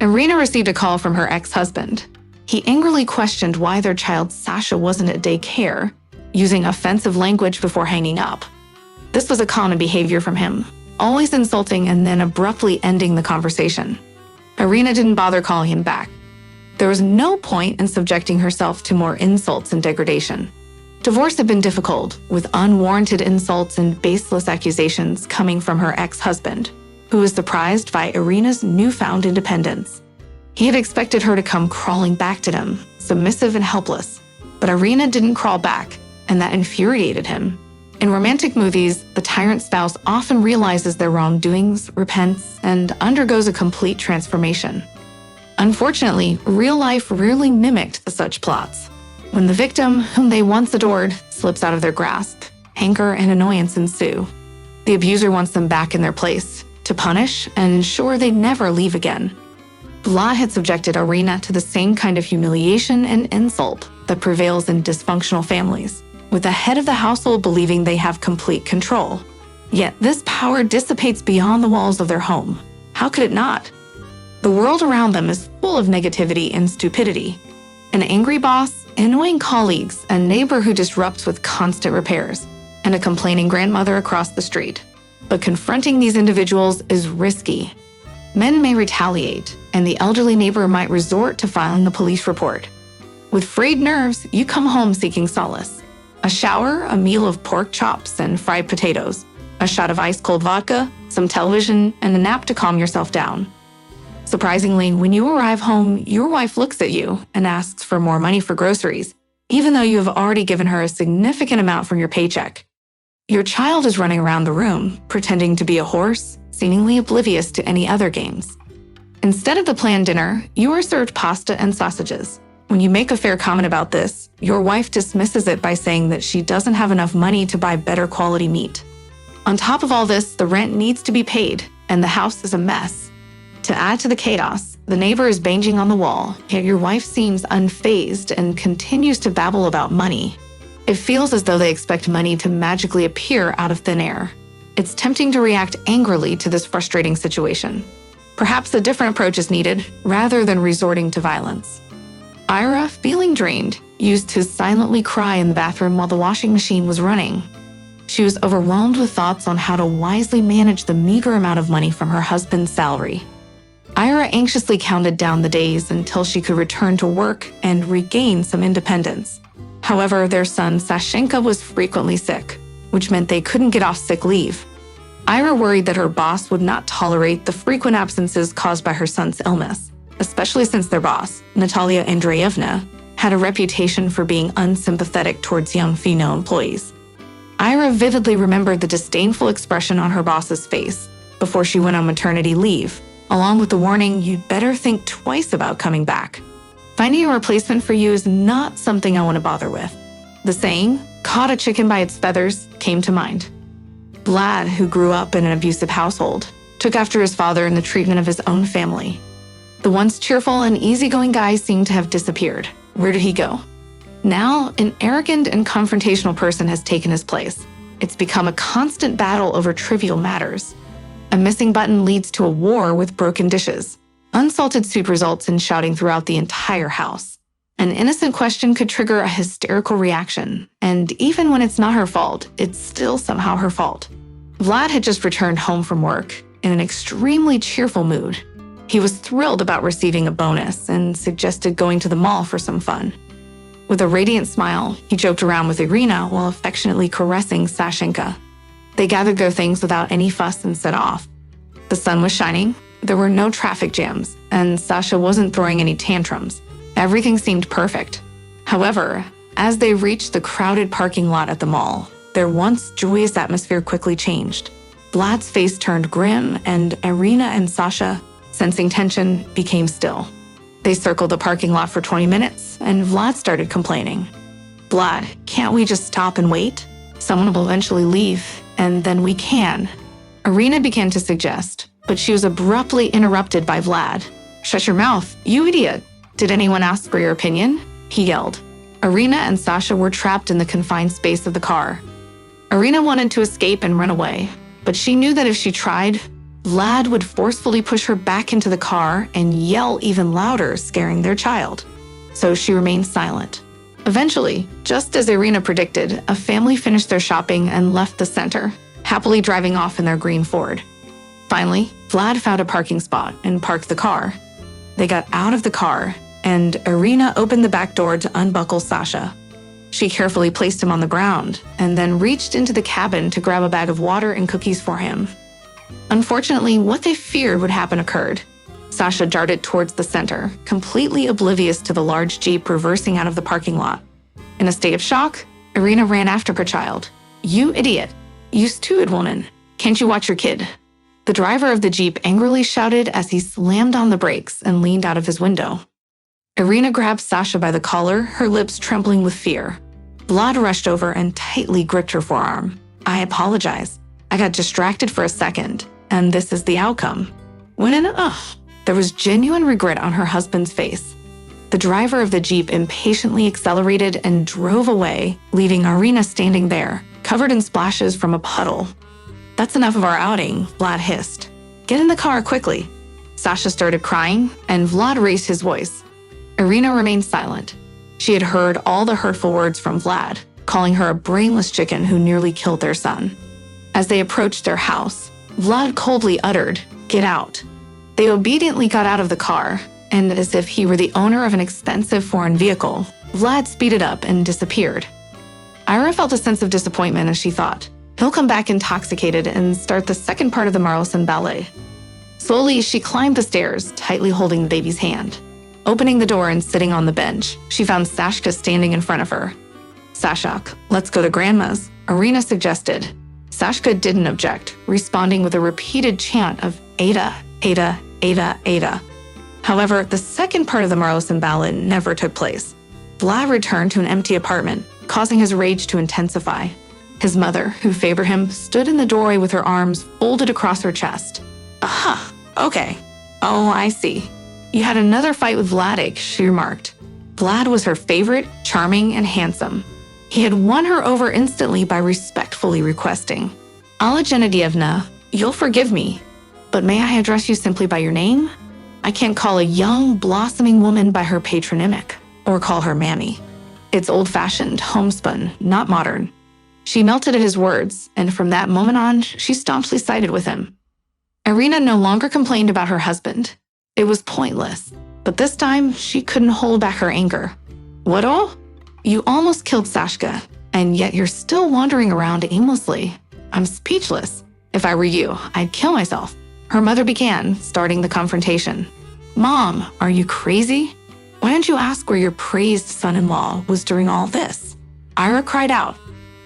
Irina received a call from her ex-husband. He angrily questioned why their child Sasha wasn't at daycare, using offensive language before hanging up. This was a common behavior from him, always insulting and then abruptly ending the conversation. Irina didn't bother calling him back. There was no point in subjecting herself to more insults and degradation. Divorce had been difficult, with unwarranted insults and baseless accusations coming from her ex-husband, who was surprised by Irina's newfound independence. He had expected her to come crawling back to him, submissive and helpless, but Irina didn't crawl back, and that infuriated him. In romantic movies, the tyrant spouse often realizes their wrongdoings, repents, and undergoes a complete transformation. Unfortunately, real life rarely mimicked such plots. When the victim, whom they once adored, slips out of their grasp, anger and annoyance ensue. The abuser wants them back in their place, to punish and ensure they never leave again. Vlad had subjected Irina to the same kind of humiliation and insult that prevails in dysfunctional families, with the head of the household believing they have complete control. Yet this power dissipates beyond the walls of their home. How could it not? The world around them is full of negativity and stupidity. An angry boss, annoying colleagues, a neighbor who disrupts with constant repairs, and a complaining grandmother across the street. But confronting these individuals is risky. Men may retaliate, and the elderly neighbor might resort to filing the police report. With frayed nerves, you come home seeking solace. A shower, a meal of pork chops and fried potatoes, a shot of ice-cold vodka, some television, and a nap to calm yourself down. Surprisingly, when you arrive home, your wife looks at you and asks for more money for groceries, even though you have already given her a significant amount from your paycheck. Your child is running around the room, pretending to be a horse, seemingly oblivious to any other games. Instead of the planned dinner, you are served pasta and sausages. When you make a fair comment about this, your wife dismisses it by saying that she doesn't have enough money to buy better quality meat. On top of all this, the rent needs to be paid, and the house is a mess. To add to the chaos, the neighbor is banging on the wall, yet your wife seems unfazed and continues to babble about money. It feels as though they expect money to magically appear out of thin air. It's tempting to react angrily to this frustrating situation. Perhaps a different approach is needed, rather than resorting to violence. Ira, feeling drained, used to silently cry in the bathroom while the washing machine was running. She was overwhelmed with thoughts on how to wisely manage the meager amount of money from her husband's salary. Ira anxiously counted down the days until she could return to work and regain some independence. However, their son Sashenka was frequently sick, which meant they couldn't get off sick leave. Ira worried that her boss would not tolerate the frequent absences caused by her son's illness, especially since their boss, Natalia Andreevna, had a reputation for being unsympathetic towards young female employees. Ira vividly remembered the disdainful expression on her boss's face before she went on maternity leave, along with the warning, "You'd better think twice about coming back. Finding a replacement for you is not something I want to bother with." The saying, "caught a chicken by its feathers," came to mind. Vlad, who grew up in an abusive household, took after his father in the treatment of his own family. The once cheerful and easygoing guy seemed to have disappeared. Where did he go? Now, an arrogant and confrontational person has taken his place. It's become a constant battle over trivial matters. A missing button leads to a war with broken dishes. Unsalted soup results in shouting throughout the entire house. An innocent question could trigger a hysterical reaction, and even when it's not her fault, it's still somehow her fault. Vlad had just returned home from work in an extremely cheerful mood. He was thrilled about receiving a bonus and suggested going to the mall for some fun. With a radiant smile, he joked around with Irina while affectionately caressing Sashenka. They gathered their things without any fuss and set off. The sun was shining, there were no traffic jams, and Sasha wasn't throwing any tantrums. Everything seemed perfect. However, as they reached the crowded parking lot at the mall, their once joyous atmosphere quickly changed. Vlad's face turned grim, and Irina and Sasha, sensing tension, became still. They circled the parking lot for 20 minutes, and Vlad started complaining. "Vlad, can't we just stop and wait? Someone will eventually leave, and then we can." Irina began to suggest, but she was abruptly interrupted by Vlad. "Shut your mouth, you idiot! Did anyone ask for your opinion?" he yelled. Irina and Sasha were trapped in the confined space of the car. Irina wanted to escape and run away, but she knew that if she tried, Vlad would forcefully push her back into the car and yell even louder, scaring their child. So she remained silent. Eventually, just as Irina predicted, a family finished their shopping and left the center, happily driving off in their green Ford. Finally, Vlad found a parking spot and parked the car. They got out of the car, and Irina opened the back door to unbuckle Sasha. She carefully placed him on the ground and then reached into the cabin to grab a bag of water and cookies for him. Unfortunately, what they feared would happen occurred. Sasha darted towards the center, completely oblivious to the large Jeep reversing out of the parking lot. In a state of shock, Irina ran after her child. "You idiot! You stupid woman! Can't you watch your kid?" The driver of the Jeep angrily shouted as he slammed on the brakes and leaned out of his window. Irina grabbed Sasha by the collar, her lips trembling with fear. Vlad rushed over and tightly gripped her forearm. "I apologize. I got distracted for a second, and this is the outcome." There was genuine regret on her husband's face. The driver of the Jeep impatiently accelerated and drove away, leaving Irina standing there, covered in splashes from a puddle. "That's enough of our outing," Vlad hissed. "Get in the car quickly." Sasha started crying, and Vlad raised his voice. Irina remained silent. She had heard all the hurtful words from Vlad, calling her a brainless chicken who nearly killed their son. As they approached their house, Vlad coldly uttered, "Get out." They obediently got out of the car, and as if he were the owner of an expensive foreign vehicle, Vlad speeded up and disappeared. Ira felt a sense of disappointment as she thought, he'll come back intoxicated and start the second part of the Marlison ballet. Slowly, she climbed the stairs, tightly holding the baby's hand. Opening the door and sitting on the bench, she found Sashka standing in front of her. "Sashak, let's go to Grandma's," Irina suggested. Sashka didn't object, responding with a repeated chant of Ada, Ada, Ada, Ada. However, the second part of the Marlison ballad never took place. Vlad returned to an empty apartment, causing his rage to intensify. His mother, who favored him, stood in the doorway with her arms folded across her chest. "Aha, okay. Oh, I see. You had another fight with Vladik," she remarked. Vlad was her favorite, charming, and handsome. He had won her over instantly by respectfully requesting, "Alla Genadievna, you'll forgive me, but may I address you simply by your name? I can't call a young, blossoming woman by her patronymic, or call her Mammy. It's old-fashioned, homespun, not modern." She melted at his words, and from that moment on, she staunchly sided with him. Irina no longer complained about her husband. It was pointless, but this time she couldn't hold back her anger. "What? You almost killed Sashka, and yet you're still wandering around aimlessly. I'm speechless. If I were you, I'd kill myself." Her mother began, starting the confrontation. "Mom, are you crazy? Why don't you ask where your praised son-in-law was during all this?" Ira cried out.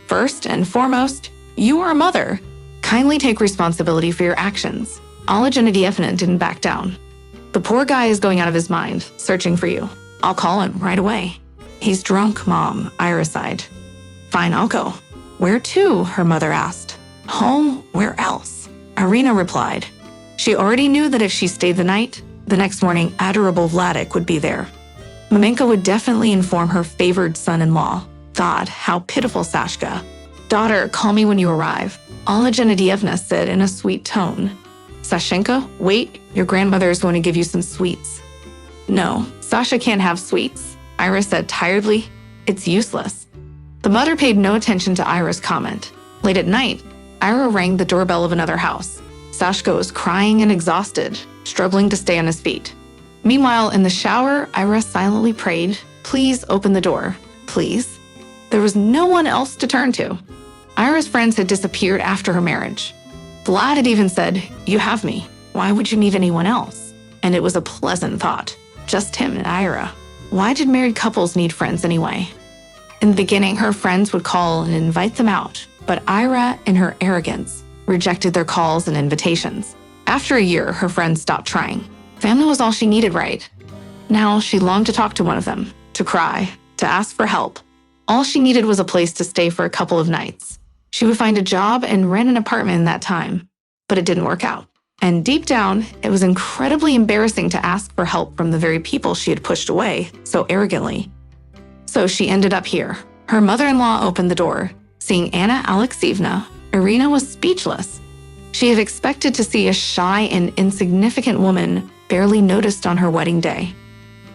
"First and foremost, you are a mother. Kindly take responsibility for your actions." Alla Genadievna didn't back down. "The poor guy is going out of his mind, searching for you. I'll call him right away." "He's drunk, Mom," Ira sighed. "Fine, I'll go." "Where to?" her mother asked. "Home? Where else?" Irina replied. She already knew that if she stayed the night, the next morning adorable Vladik would be there. Mamenka would definitely inform her favored son-in-law. God, how pitiful Sashka. "Daughter, call me when you arrive," Alla Genadievna said in a sweet tone. "Sashenka, wait, your grandmother is going to give you some sweets." "No, Sasha can't have sweets," Ira said tiredly. "It's useless." The mother paid no attention to Ira's comment. Late at night, Ira rang the doorbell of another house. Sashka was crying and exhausted, struggling to stay on his feet. Meanwhile, in the shower, Ira silently prayed, "Please open the door, please." There was no one else to turn to. Ira's friends had disappeared after her marriage. Vlad had even said, "You have me. Why would you need anyone else?" And it was a pleasant thought. Just him and Ira. Why did married couples need friends anyway? In the beginning, her friends would call and invite them out, but Ira, in her arrogance, rejected their calls and invitations. After a year, her friends stopped trying. Family was all she needed, right? Now she longed to talk to one of them, to cry, to ask for help. All she needed was a place to stay for a couple of nights. She would find a job and rent an apartment in that time, but it didn't work out. And deep down, it was incredibly embarrassing to ask for help from the very people she had pushed away so arrogantly. So she ended up here. Her mother-in-law opened the door. Seeing Anna Alexeyevna, Irina was speechless. She had expected to see a shy and insignificant woman barely noticed on her wedding day.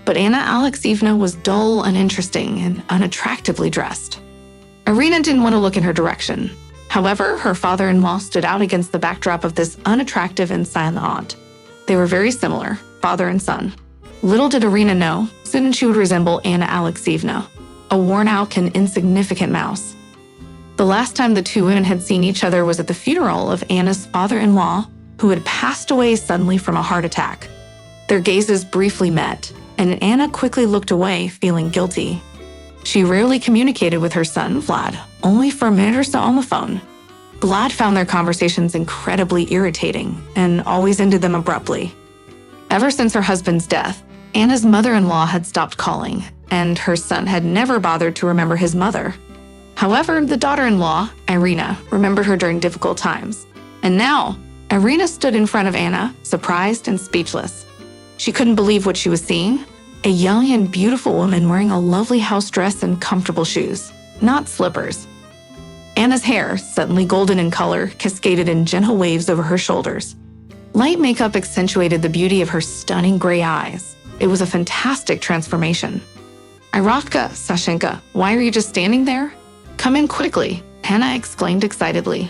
But Anna Alexeyevna was dull, uninteresting, and unattractively dressed. Irina didn't want to look in her direction. However, her father-in-law stood out against the backdrop of this unattractive and silent aunt. They were very similar, father and son. Little did Irina know, soon she would resemble Anna Alexeyevna, a worn-out and insignificant mouse. The last time the two women had seen each other was at the funeral of Anna's father-in-law, who had passed away suddenly from a heart attack. Their gazes briefly met, and Anna quickly looked away, feeling guilty. She rarely communicated with her son, Vlad, only for a minute or so on the phone. Vlad found their conversations incredibly irritating and always ended them abruptly. Ever since her husband's death, Anna's mother-in-law had stopped calling, and her son had never bothered to remember his mother. However, the daughter-in-law, Irina, remembered her during difficult times. And now, Irina stood in front of Anna, surprised and speechless. She couldn't believe what she was seeing. A young and beautiful woman wearing a lovely house dress and comfortable shoes, not slippers. Anna's hair, suddenly golden in color, cascaded in gentle waves over her shoulders. Light makeup accentuated the beauty of her stunning gray eyes. It was a fantastic transformation. "Iratka, Sashenka, why are you just standing there? Come in quickly," Anna exclaimed excitedly.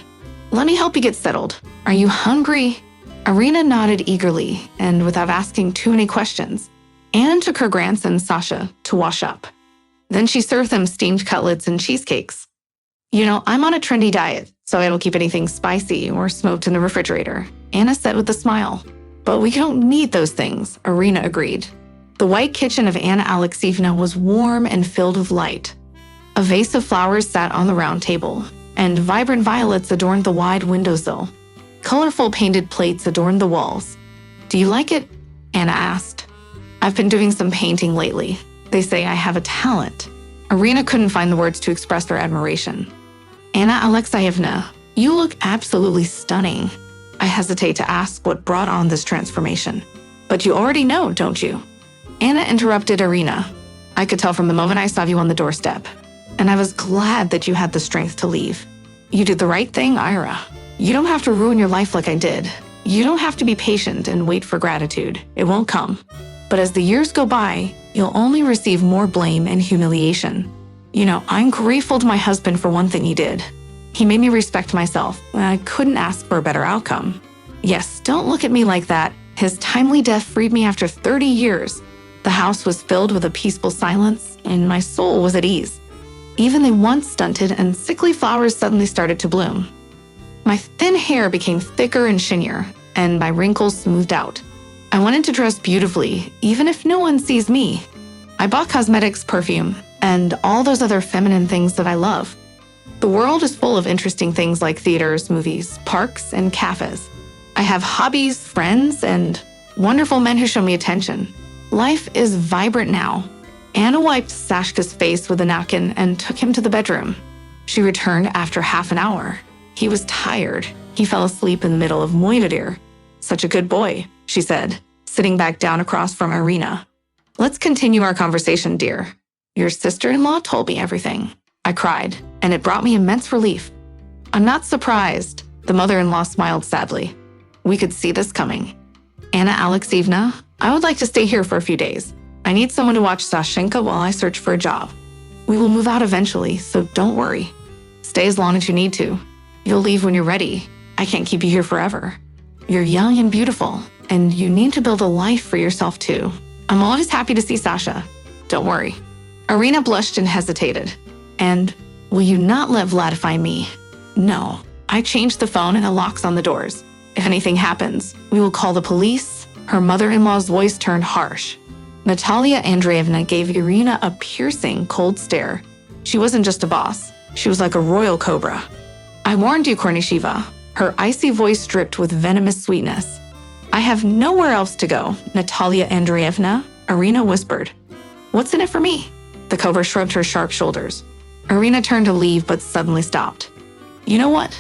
"Let me help you get settled. Are you hungry?" Irina nodded eagerly, and without asking too many questions, Anna took her grandson, Sasha, to wash up. Then she served them steamed cutlets and cheesecakes. "You know, I'm on a trendy diet, so I don't keep anything spicy or smoked in the refrigerator," Anna said with a smile. "But we don't need those things," Irina agreed. The white kitchen of Anna Alexeyevna was warm and filled with light. A vase of flowers sat on the round table, and vibrant violets adorned the wide windowsill. Colorful painted plates adorned the walls. "Do you like it?" Anna asked. "I've been doing some painting lately. They say I have a talent." Irina couldn't find the words to express her admiration. "Anna Alexeyevna, you look absolutely stunning. I hesitate to ask what brought on this transformation. But you already know, don't you?" Anna interrupted Irina. "I could tell from the moment I saw you on the doorstep. And I was glad that you had the strength to leave. You did the right thing, Ira. You don't have to ruin your life like I did. You don't have to be patient and wait for gratitude. It won't come. But as the years go by, you'll only receive more blame and humiliation. You know, I'm grateful to my husband for one thing he did. He made me respect myself, and I couldn't ask for a better outcome. Yes, don't look at me like that. His timely death freed me after 30 years. The house was filled with a peaceful silence, and my soul was at ease. Even the once stunted and sickly flowers suddenly started to bloom. My thin hair became thicker and shinier, and my wrinkles smoothed out. I wanted to dress beautifully, even if no one sees me. I bought cosmetics, perfume, and all those other feminine things that I love. The world is full of interesting things like theaters, movies, parks, and cafes. I have hobbies, friends, and wonderful men who show me attention. Life is vibrant now." Anna wiped Sashka's face with a napkin and took him to the bedroom. She returned after half an hour. He was tired. He fell asleep in the middle of Moidadir. "Such a good boy," she said, sitting back down across from Irina. "Let's continue our conversation, dear. Your sister-in-law told me everything." I cried, and it brought me immense relief. "I'm not surprised," the mother-in-law smiled sadly. "We could see this coming. Anna Alexeyevna, I would like to stay here for a few days. I need someone to watch Sashenka while I search for a job. We will move out eventually, so don't worry. Stay as long as you need to. You'll leave when you're ready. I can't keep you here forever. You're young and beautiful, and you need to build a life for yourself too. I'm always happy to see Sasha. Don't worry." Irina blushed and hesitated. "And will you not let Vlad find me?" "No. I changed the phone and the locks on the doors. If anything happens, we will call the police." Her mother-in-law's voice turned harsh. Natalia Andreevna gave Irina a piercing, cold stare. She wasn't just a boss. She was like a royal cobra. "I warned you, Kornishiva." Her icy voice dripped with venomous sweetness. "I have nowhere else to go, Natalia Andreevna," Irina whispered. "What's in it for me?" The cobra shrugged her sharp shoulders. Irina turned to leave, but suddenly stopped. "You know what?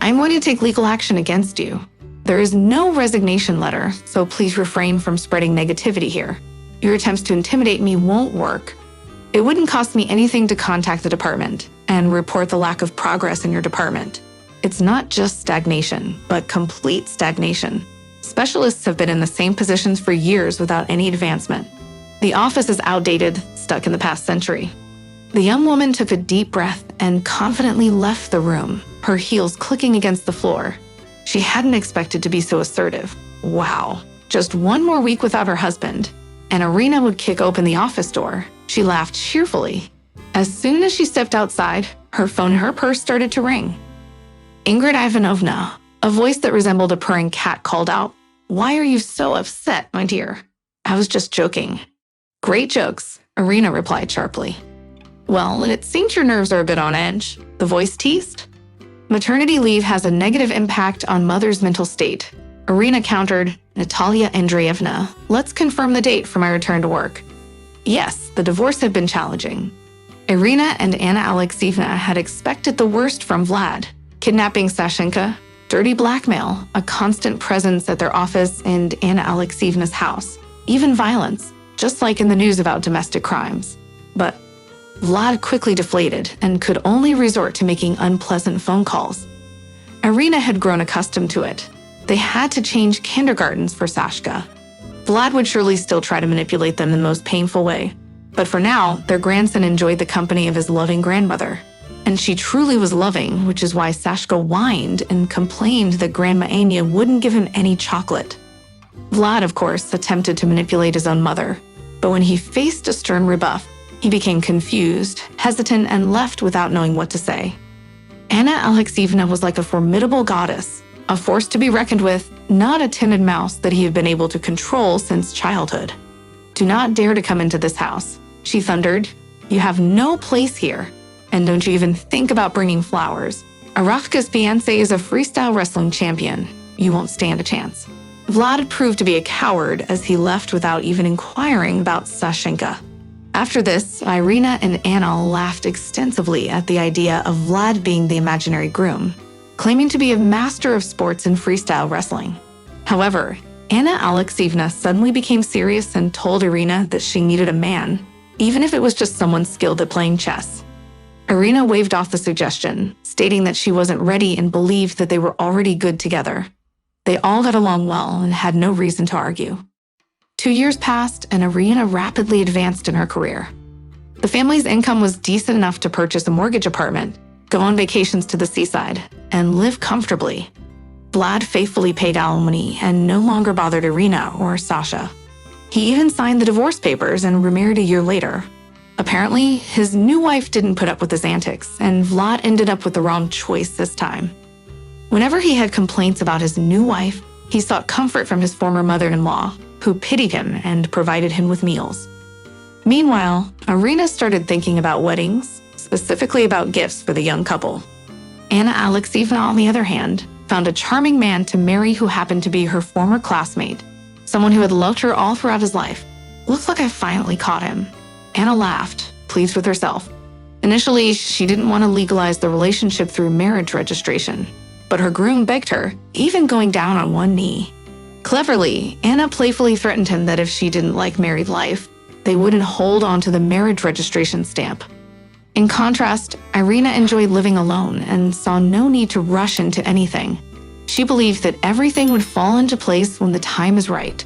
I'm going to take legal action against you. There is no resignation letter, so please refrain from spreading negativity here. Your attempts to intimidate me won't work. It wouldn't cost me anything to contact the department and report the lack of progress in your department. It's not just stagnation, but complete stagnation. Specialists have been in the same positions for years without any advancement. The office is outdated, stuck in the past century. The young woman took a deep breath and confidently left the room, her heels clicking against the floor. She hadn't expected to be so assertive. Wow, just one more week without her husband, and Irina would kick open the office door. She laughed cheerfully. As soon as she stepped outside, her phone and her purse started to ring. Ingrid Ivanovna, a voice that resembled a purring cat, called out, "Why are you so upset, my dear?" "I was just joking." "Great jokes," Irina replied sharply. "Well, it seems your nerves are a bit on edge," the voice teased. "Maternity leave has a negative impact on mother's mental state." Irina countered, "Natalia Andreevna, let's confirm the date for my return to work." Yes, the divorce had been challenging. Irina and Anna Alexeyevna had expected the worst from Vlad. Kidnapping Sashenka, dirty blackmail, a constant presence at their office and Anna Alexeyevna's house, even violence, just like in the news about domestic crimes. But Vlad quickly deflated and could only resort to making unpleasant phone calls. Irina had grown accustomed to it. They had to change kindergartens for Sashka. Vlad would surely still try to manipulate them in the most painful way. But for now, their grandson enjoyed the company of his loving grandmother. And she truly was loving, which is why Sashka whined and complained that Grandma Anya wouldn't give him any chocolate. Vlad, of course, attempted to manipulate his own mother. But when he faced a stern rebuff, he became confused, hesitant, and left without knowing what to say. Anna Alexeyevna was like a formidable goddess, a force to be reckoned with, not a timid mouse that he had been able to control since childhood. "Do not dare to come into this house," she thundered. "You have no place here. And don't you even think about bringing flowers. Arafka's fiancé is a freestyle wrestling champion. You won't stand a chance." Vlad proved to be a coward as he left without even inquiring about Sashenka. After this, Irina and Anna laughed extensively at the idea of Vlad being the imaginary groom, claiming to be a master of sports and freestyle wrestling. However, Anna Alexeyevna suddenly became serious and told Irina that she needed a man, even if it was just someone skilled at playing chess. Irina waved off the suggestion, stating that she wasn't ready and believed that they were already good together. They all got along well and had no reason to argue. 2 years passed, and Irina rapidly advanced in her career. The family's income was decent enough to purchase a mortgage apartment, go on vacations to the seaside, and live comfortably. Vlad faithfully paid alimony and no longer bothered Irina or Sasha. He even signed the divorce papers and remarried a year later. Apparently, his new wife didn't put up with his antics, and Vlad ended up with the wrong choice this time. Whenever he had complaints about his new wife, he sought comfort from his former mother-in-law, who pitied him and provided him with meals. Meanwhile, Irina started thinking about weddings, specifically about gifts for the young couple. Anna Alexeyevna, on the other hand, found a charming man to marry who happened to be her former classmate, someone who had loved her all throughout his life. "Looks like I finally caught him." Anna laughed, pleased with herself. Initially, she didn't want to legalize the relationship through marriage registration, but her groom begged her, even going down on one knee. Cleverly, Anna playfully threatened him that if she didn't like married life, they wouldn't hold on to the marriage registration stamp. In contrast, Irina enjoyed living alone and saw no need to rush into anything. She believed that everything would fall into place when the time is right.